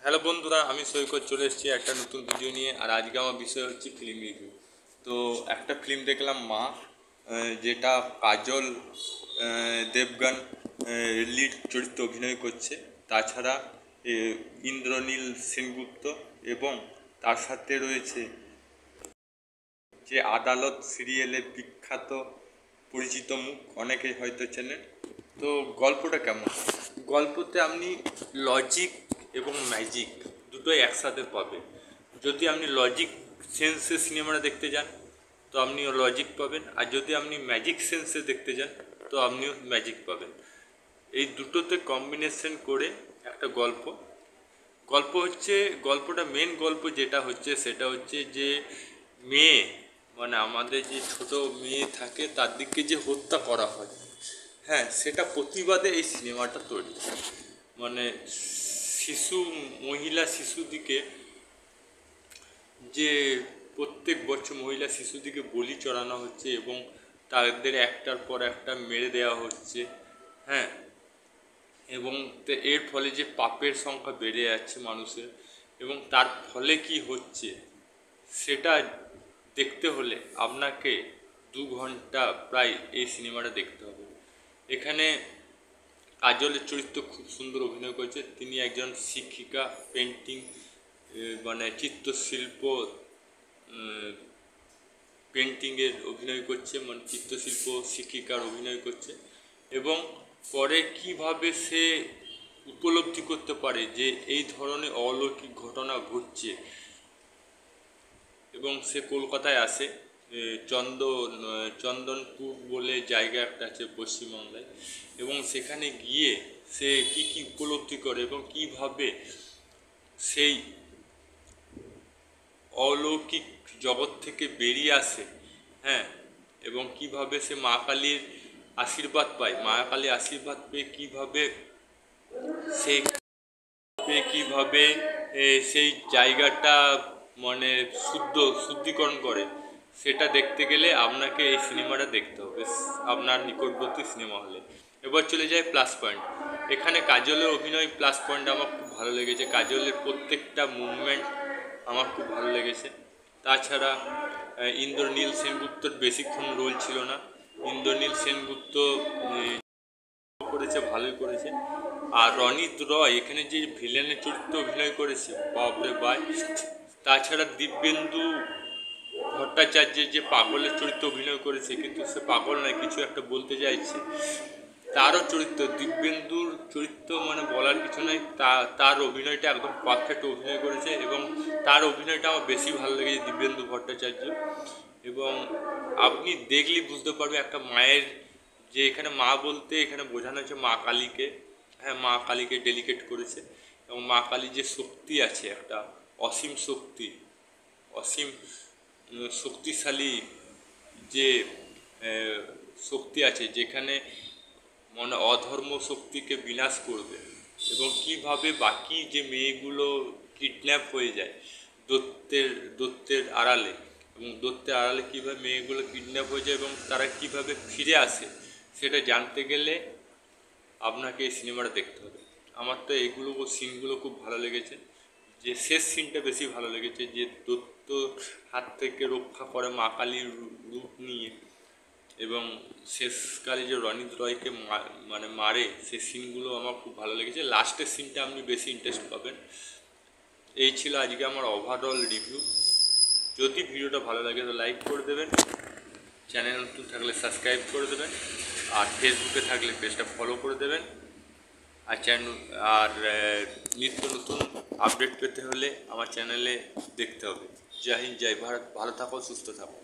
Hello বন্ধুরা, আমি সৈকত চলে এসেছি একটা নতুন ভিডিও নিয়ে। আর আজকে আমার বিষয় হচ্ছে ফিল্ম রিভিউ। তো একটা ফিল্ম দেখলাম মা, যেটা কাজল দেবগন লিড চরিত্রে অভিনয় করছে। তাছাড়া ইন্দ্রনীল সেনগুপ্ত এবং তার সাথে রয়েছে যে আদালত সিরিয়ালে বিখ্যাত পরিচিত মুখ, অনেকেই হয়তো চেনেন। তো গল্পটা কেমন? গল্পতে আপনি লজিক এবং ম্যাজিক দুটোই একসাথে পাবেন। যদি আপনি লজিক সেন্সে সিনেমাটা দেখতে যান তো আপনিও লজিক পাবেন, আর যদি আপনি ম্যাজিক সেন্সে দেখতে যান তো আপনিও ম্যাজিক পাবেন। এই দুটোতে কম্বিনেশন করে একটা গল্প। গল্পটা মেন গল্প যেটা হচ্ছে সেটা হচ্ছে যে মেয়ে, মানে আমাদের যে ছোট মেয়ে থাকে তার দিকে যে হত্যা করা হয়, হ্যাঁ, সেটা প্রতিবাদে এই সিনেমাটা তৈরি। মানে শিশু, মহিলা শিশুদিকে যে প্রত্যেক বছর মহিলা শিশুদিকে বলি চড়ানো হচ্ছে এবং তাদের একটার পর একটা মেরে দেওয়া হচ্ছে, হ্যাঁ, এবং এর ফলে যে পাপের সংখ্যা বেড়ে যাচ্ছে মানুষের, এবং তার ফলে কি হচ্ছে সেটা দেখতে হলে আপনাকে 2 ঘন্টা প্রায় এই সিনেমাটা দেখতে হবে। এখানে কাজলের চরিত্র খুব সুন্দর অভিনয় করেছে। তিনি একজন শিক্ষিকা, পেন্টিং মানে চিত্রশিল্প, পেন্টিংয়ের অভিনয় করছে, মানে চিত্রশিল্প শিক্ষিকার অভিনয় করছে। এবং পরে কিভাবে সে উপলব্ধি করতে পারে যে এই ধরনের অলৌকিক ঘটনা ঘটছে, এবং সে কলকাতায় আসে। চন্দনপুর বলে জায়গা একটা আছে পশ্চিমবাংলায়, এবং সেখানে গিয়ে সে কি কি উপলব্ধি করে এবং কিভাবে সেই অলৌকিক জগৎ থেকে বেরিয়ে আসে, হ্যাঁ, এবং কিভাবে সে মা কালীর আশীর্বাদ পায়, মা কালীর আশীর্বাদ পেয়ে কিভাবে সে কিভাবে সেই জায়গাটা মানে শুদ্ধিকরণ করে, সেটা দেখতে গেলে আপনাকে এই সিনেমাটা দেখতে হবে আপনার নিকটবর্তী সিনেমা হলে। এবার চলে যায় প্লাস পয়েন্ট। এখানে কাজলের অভিনয় প্লাস পয়েন্ট আমার খুব ভালো লেগেছে। কাজলের প্রত্যেকটা মুভমেন্ট আমার খুব ভালো লেগেছে। তাছাড়া ইন্দ্রনীল সেনগুপ্তর বেশিক্ষণ রোল ছিল না। ইন্দ্রনীল সেনগুপ্ত করেছে, ভালোই করেছে। আর রনিত রয় এখানে যে ভিলেনের চরিত্রে অভিনয় করেছে, বাপরে বাই। তাছাড়া দিব্যেন্দু ভট্টাচার্যের যে পাগলের চরিত্রে অভিনয় করেছে, কিন্তু সে পাগল নয়, কিছু একটা বলতে চাইছে, তারও চরিত্র, দিব্যেন্দুর চরিত্র মানে বলার কিছু নয়। তার অভিনয়টা একদম পারফেক্ট অভিনয় করেছে, এবং তার অভিনয়টা আমার বেশি ভালো লেগেছে, দিব্যেন্দু ভট্টাচার্য। এবং আপনি দেখলেই বুঝতে পারবে একটা মায়ের, যে এখানে মা বলতে এখানে বোঝানো হচ্ছে মা কালীকে, হ্যাঁ, মা কালীকে ডেলিকেট করেছে। এবং মা কালীর যে শক্তি আছে, একটা অসীম শক্তি, অসীম শক্তিশালী যে শক্তি আছে, যেখানে মানে অধর্ম শক্তিকে বিনাশ করবে, এবং কিভাবে বাকি যে মেয়েগুলো কিডন্যাপ হয়ে যায় দৈত্যের আড়ালে, এবং দৈত্যের আড়ালে কীভাবে মেয়েগুলো কিডন্যাপ হয়ে যায় এবং তারা কিভাবে ফিরে আসে, সেটা জানতে গেলে আপনাকে এই সিনেমাটা দেখতে হবে। আমার তো এইগুলো সিনগুলো খুব ভালো লেগেছে। যে শেষ সিনটা বেশি ভালো লেগেছে, যে দৈত্য হাত থেকে রক্ষা করে মা কালীর রূপ নিয়ে, এবং শেষকালে যে রনিত রয়কে মানে মারে, সেই সিনগুলো আমার খুব ভালো লেগেছে। লাস্টের সিনটা আপনি বেশি ইন্টারেস্ট পাবেন। এই ছিল আজকে আমার ওভারঅল রিভিউ। যদি ভিডিওটা ভালো লাগে তো লাইক করে দেবেন, চ্যানেল নতুন থাকলে সাবস্ক্রাইব করে দেবেন, আর ফেসবুকে থাকলে পেজটা ফলো করে দেবেন। আর নিত্য নতুন আপডেট পেতে হলে আমার চ্যানেলে দেখতে হবে। জয় হিন্দ, জয় ভারত। ভালো থাকো, সুস্থ থাকো।